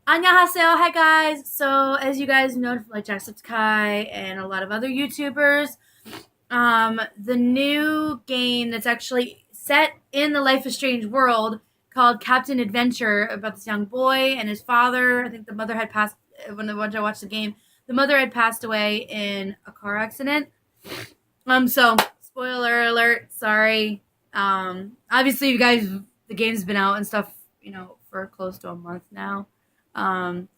Annyeonghaseyo, hi guys. So as you guys know, like Jacksepticeye and a lot of other YouTubers, the new game that's actually set in the Life is Strange world called Captain Adventure about this young boy and his father. I think the mother had passed when I watched the game. The mother had passed away in a car accident. So spoiler alert. Sorry. Obviously, you guys, the game's been out and stuff, for close to a month now. Um,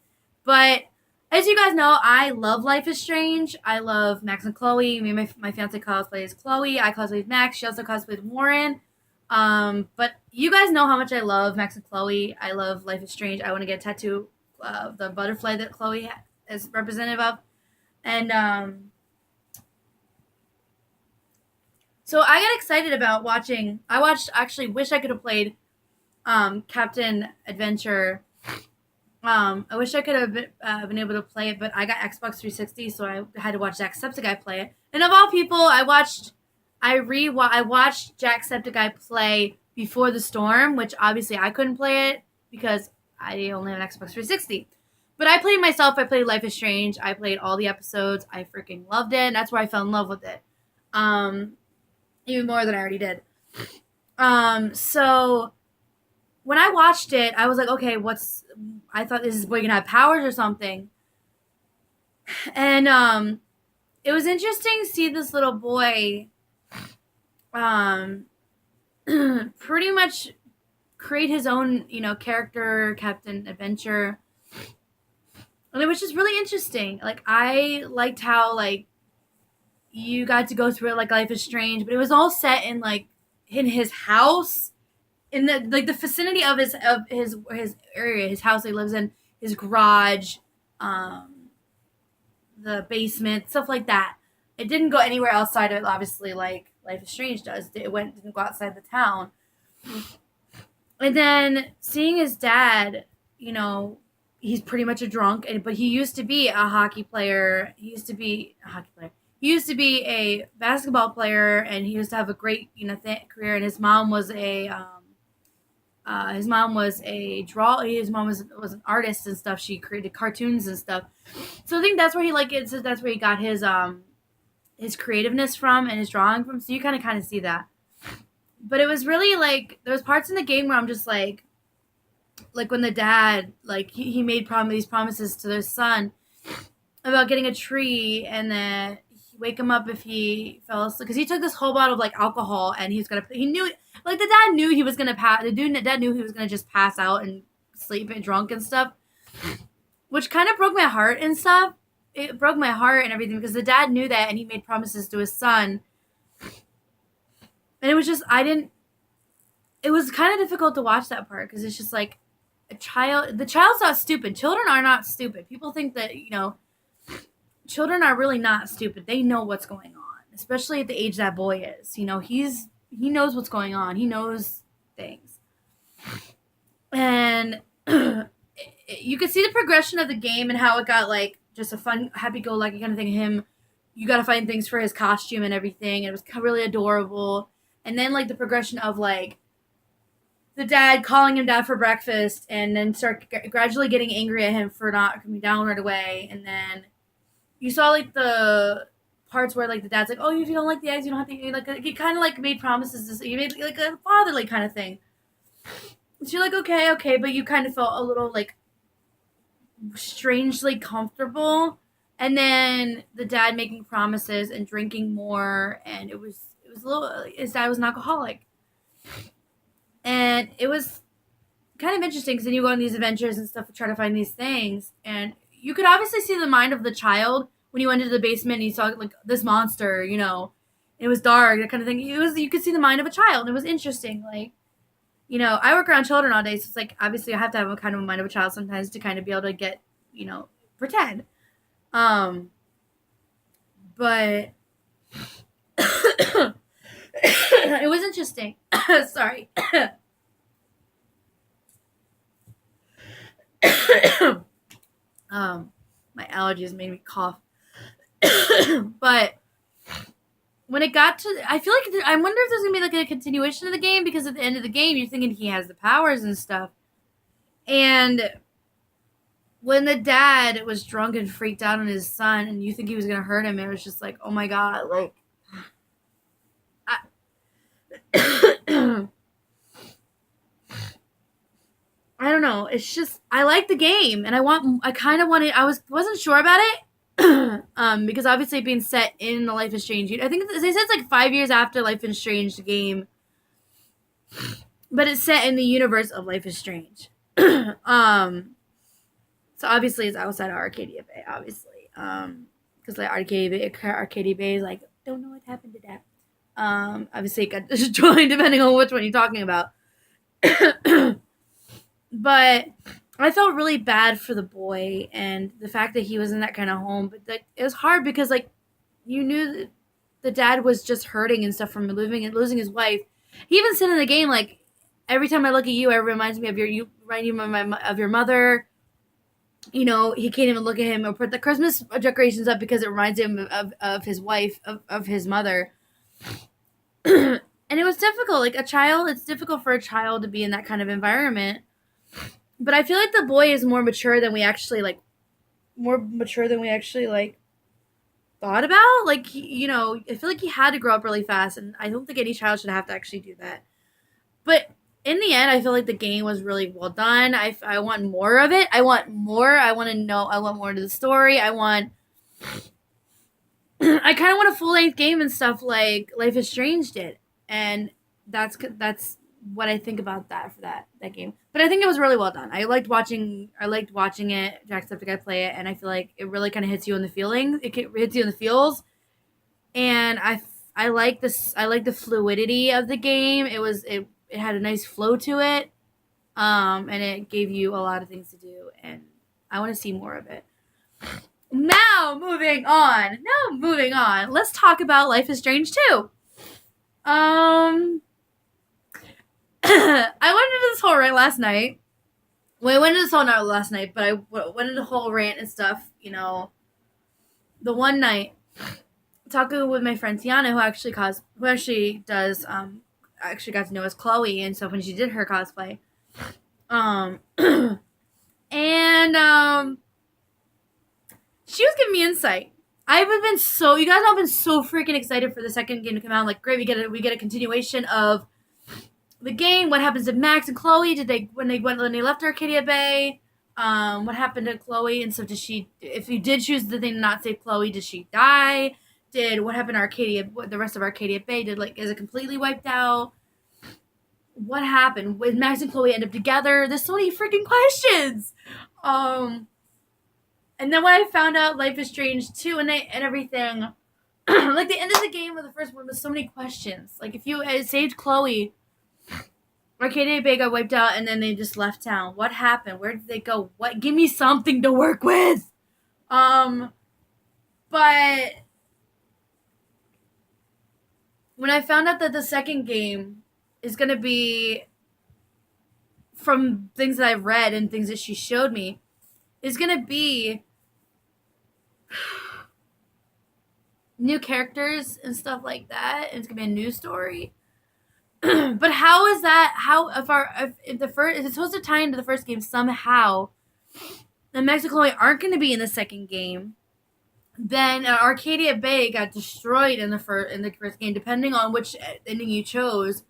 but as you guys know, I love Life is Strange. I love Max and Chloe. Me and my fiance cosplays Chloe. I cosplay Max. She also cosplays Warren. But you guys know how much I love Max and Chloe. I love Life is Strange. I want to get a tattoo of the butterfly that Chloe is representative of. And so I got excited about watching. I watched, actually, wish I could have played Captain Adventure. I wish I could have been able to play it, but I got Xbox 360, so I had to watch Jacksepticeye play it. And of all people, I watched Jacksepticeye play Before the Storm, which obviously I couldn't play it because I only have an Xbox 360. But I played myself. I played Life is Strange. I played all the episodes. I freaking loved it. And that's where I fell in love with it. Even more than I already did. So when I watched it, I was like, okay, I thought this boy gonna have powers or something. And it was interesting to see this little boy pretty much create his own, character, Captain Adventure. And it was just really interesting. Like, I liked how, like, you got to go through it like Life is Strange, but it was all set in, like, in his house, in the vicinity of his area, his house he lives in, his garage, the basement, stuff like that. It didn't go anywhere outside of it, obviously, like Life is Strange does. Didn't go outside the town. And then seeing his dad, he's pretty much a drunk, but he used to be a hockey player. He used to be a basketball player, and he used to have a great, career. And his mom was a His mom was was an artist and stuff. She created cartoons and stuff. So I think that's where that's where he got his creativeness from and his drawing from. So you kind of see that. But it was really like there was parts in the game where I'm just like when the dad he made these promises to their son about getting a tree and then wake him up if he fell asleep, because he took this whole bottle of alcohol and he knew the dad knew he was gonna pass. Dad knew he was gonna just pass out and sleep and drunk and stuff, which kind of broke my heart and stuff. It broke my heart and everything because the dad knew that and he made promises to his son, and it was just it was kind of difficult to watch that part because it's just like the child's not stupid. Children are not stupid. People think that children are really not stupid. They know what's going on, especially at the age that boy is. He knows what's going on. He knows things. And you could see the progression of the game and how it got just a fun, happy-go-lucky kind of thing. You got to find things for his costume and everything. And it was really adorable. And then the progression of the dad calling him down for breakfast and then start gradually getting angry at him for not coming down right away. And then you saw the parts where the dad's like, oh, if you don't like the eggs, you don't have to eat. He kind of made promises. He made a fatherly kind of thing. So you're okay, but you kind of felt a little strangely comfortable. And then the dad making promises and drinking more, and it was a little. His dad was an alcoholic, and it was kind of interesting because then you go on these adventures and stuff to try to find these things, and you could obviously see the mind of the child when you went into the basement and you saw this monster, it was dark, that kind of thing. You could see the mind of a child, and it was interesting. I work around children all day, so it's obviously I have to have a kind of a mind of a child sometimes to kind of be able to get, pretend. But it was interesting. Sorry. My allergies made me cough. But when it got to, I feel I wonder if there's gonna be a continuation of the game, because at the end of the game you're thinking he has the powers and stuff, and when the dad was drunk and freaked out on his son, and you think he was gonna hurt him, it was just like, oh my god, like, I, I don't know. It's just I like the game, and I kind of wanted. Wasn't sure about it, because obviously being set in the Life is Strange. I think they said it's like 5 years after Life is Strange the game, but it's set in the universe of Life is Strange. So obviously it's outside of Arcadia Bay, obviously, because like Arcadia Bay is like, don't know what happened to that. Obviously it got destroyed depending on which one you're talking about. But I felt really bad for the boy and the fact that he was in that kind of home. But like, it was hard because like you knew that the dad was just hurting and stuff from living and losing his wife. He even said in the game like, every time I look at you, it reminds me of you remind you of your mother. You know, he can't even look at him or put the Christmas decorations up because it reminds him of his wife, of his mother. And it was difficult. Like it's difficult for a child to be in that kind of environment. But I feel like the boy is more mature than we actually like thought about. Like I feel like he had to grow up really fast, and I don't think any child should have to actually do that. But in the end, I feel like the game was really well done. I want more of it. I want more. I want to know. I want more to the story. I kind of want a full length game and stuff like Life is Strange did, and that's what I think about that for that game. But I think it was really well done. I liked watching it. Jacksepticeye play it, and I feel like it really kind of hits you in the feelings. It hits you in the feels, and I like this. I like the fluidity of the game. It had a nice flow to it, and it gave you a lot of things to do, and I want to see more of it. Now moving on. Let's talk about Life is Strange 2. I went into this whole rant last night. Well, I went into this whole not last night, but I went into the whole rant and stuff. The one night talking with my friend Tiana, who actually does actually got to know as Chloe and stuff when she did her cosplay. And she was giving me insight. You guys know I've been so freaking excited for the second game to come out. Like, great, we get a continuation of the game. What happens to Max and Chloe? When they left Arcadia Bay? What happened to Chloe? And so if you did choose the thing to not save Chloe, did she die? What happened to Arcadia? The rest of Arcadia Bay is it completely wiped out? What happened? When Max and Chloe end up together? There's so many freaking questions. And then when I found out Life is Strange 2 and everything, like the end of the game of the first one was so many questions. Like if you saved Chloe, Arcadia Bay got wiped out and then they just left town. What happened? Where did they go? What? Give me something to work with. But when I found out that the second game is going to be, from things that I've read and things that she showed me, is going to be new characters and stuff like that, and it's going to be a new story. But how is that? If it's supposed to tie into the first game somehow, and Max and Chloe aren't going to be in the second game, then Arcadia Bay got destroyed in the first game, depending on which ending you chose.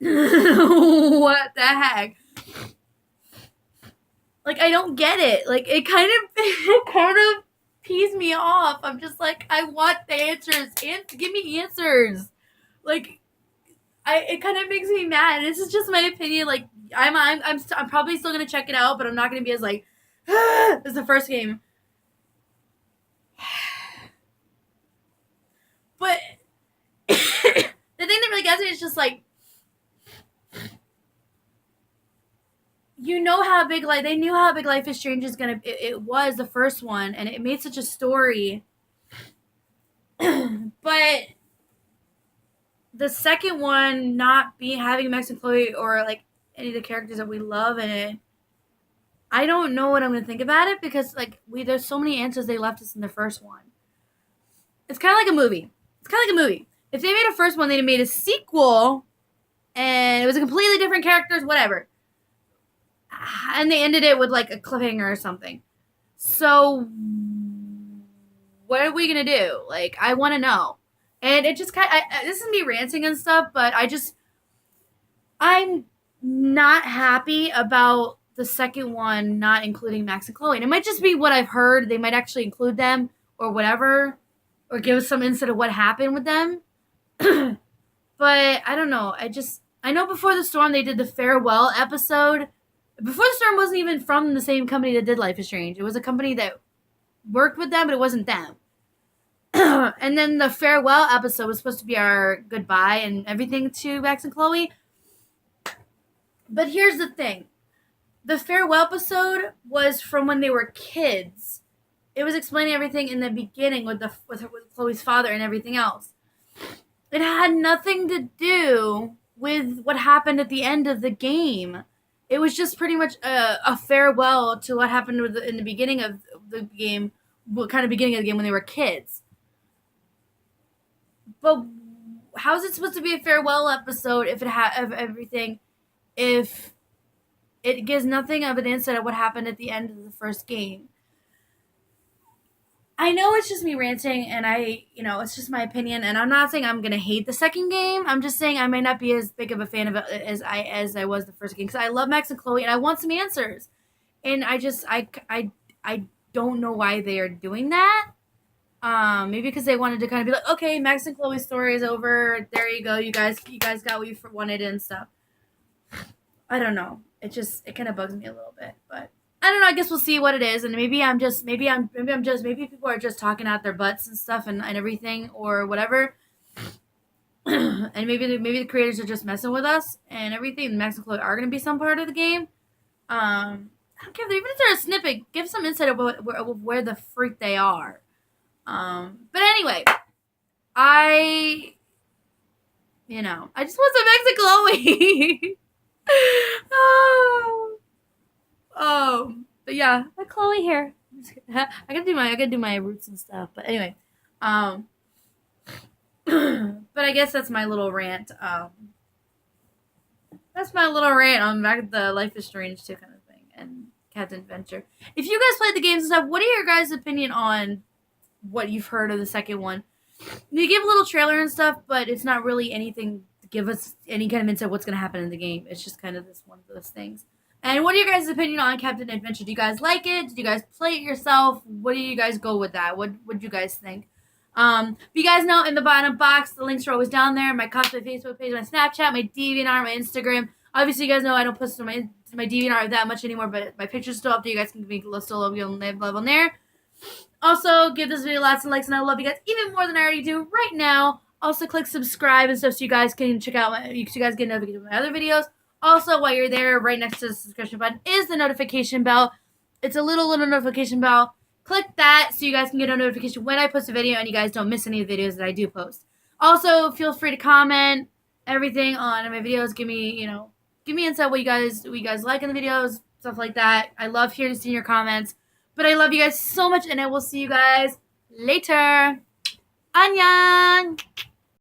What the heck? Like, I don't get it. Like, it kind of pees me off. I'm just like, I want the answers. Give me answers. Like, it kind of makes me mad. This is just my opinion. Like, I'm probably still gonna check it out, but I'm not gonna be as like, as the first game. But the thing that really gets me is just like, they knew how big Life is Strange is gonna. It was the first one, and it made such a story. But the second one not having Max and Chloe or like any of the characters that we love in it, I don't know what I'm gonna think about it because like there's so many answers they left us in the first one. It's kind of like a movie. If they made a first one, they'd have made a sequel, and it was a completely different characters, whatever. and they ended it with like a cliffhanger or something. So what are we gonna do? Like, I want to know. And it just this is me ranting and stuff, but I'm not happy about the second one not including Max and Chloe. And it might just be what I've heard. They might actually include them or whatever, or give us some insight of what happened with them. But I don't know. I know Before the Storm they did the farewell episode. Before the Storm wasn't even from the same company that did Life is Strange. It was a company that worked with them, but it wasn't them. And then the farewell episode was supposed to be our goodbye and everything to Max and Chloe. But here's the thing. The farewell episode was from when they were kids. It was explaining everything in the beginning with Chloe's father and everything else. It had nothing to do with what happened at the end of the game. It was just pretty much a farewell to what happened in the beginning of the game, kind of beginning of the game when they were kids. But how is it supposed to be a farewell episode if everything, if it gives nothing of an insight of what happened at the end of the first game? I know it's just me ranting, and it's just my opinion, and I'm not saying I'm gonna hate the second game. I'm just saying I might not be as big of a fan of it as I was the first game, because I love Max and Chloe, and I want some answers, and I don't know why they are doing that. Maybe because they wanted to kind of be like, okay, Max and Chloe's story is over. There you go, you guys got what you wanted and stuff. I don't know. It kind of bugs me a little bit, but. I don't know. I guess we'll see what it is, and maybe people are just talking out their butts and stuff and everything or whatever, and maybe the creators are just messing with us and everything. And Max and Chloe are going to be some part of the game. I don't care even if they're a snippet. Give some insight of where the freak they are. But anyway, I just want some Max and Chloe. But yeah, my Chloe hair. I gotta do my roots and stuff. But anyway, but I guess that's my little rant. That's my little rant on back at the Life is Strange 2 kind of thing and Captain Adventure. If you guys played the games and stuff, what are your guys' opinion on what you've heard of the second one? They give a little trailer and stuff, but it's not really anything to give us any kind of insight what's going to happen in the game. It's just kind of this one of those things. And what are your guys' opinion on Captain Adventure? Do you guys like it? Did you guys play it yourself? What do you guys go with that? What do you guys think? You guys know in the bottom box, the links are always down there. My cosplay Facebook page, my Snapchat, my DeviantArt, my Instagram. Obviously, you guys know I don't post to my DeviantArt that much anymore, but my picture's still up there. You guys can be still on level there. Also, give this video lots of likes, and I love you guys even more than I already do right now. Also, click subscribe and stuff so you guys can check out you guys get notifications of my other videos. Also, while you're there, right next to the subscription button is the notification bell. It's a little notification bell. Click that so you guys can get a notification when I post a video and you guys don't miss any of the videos that I do post. Also, feel free to comment everything on my videos. Give me insight what you guys like in the videos, stuff like that. I love hearing seeing your comments. But I love you guys so much, and I will see you guys later. Annyeong!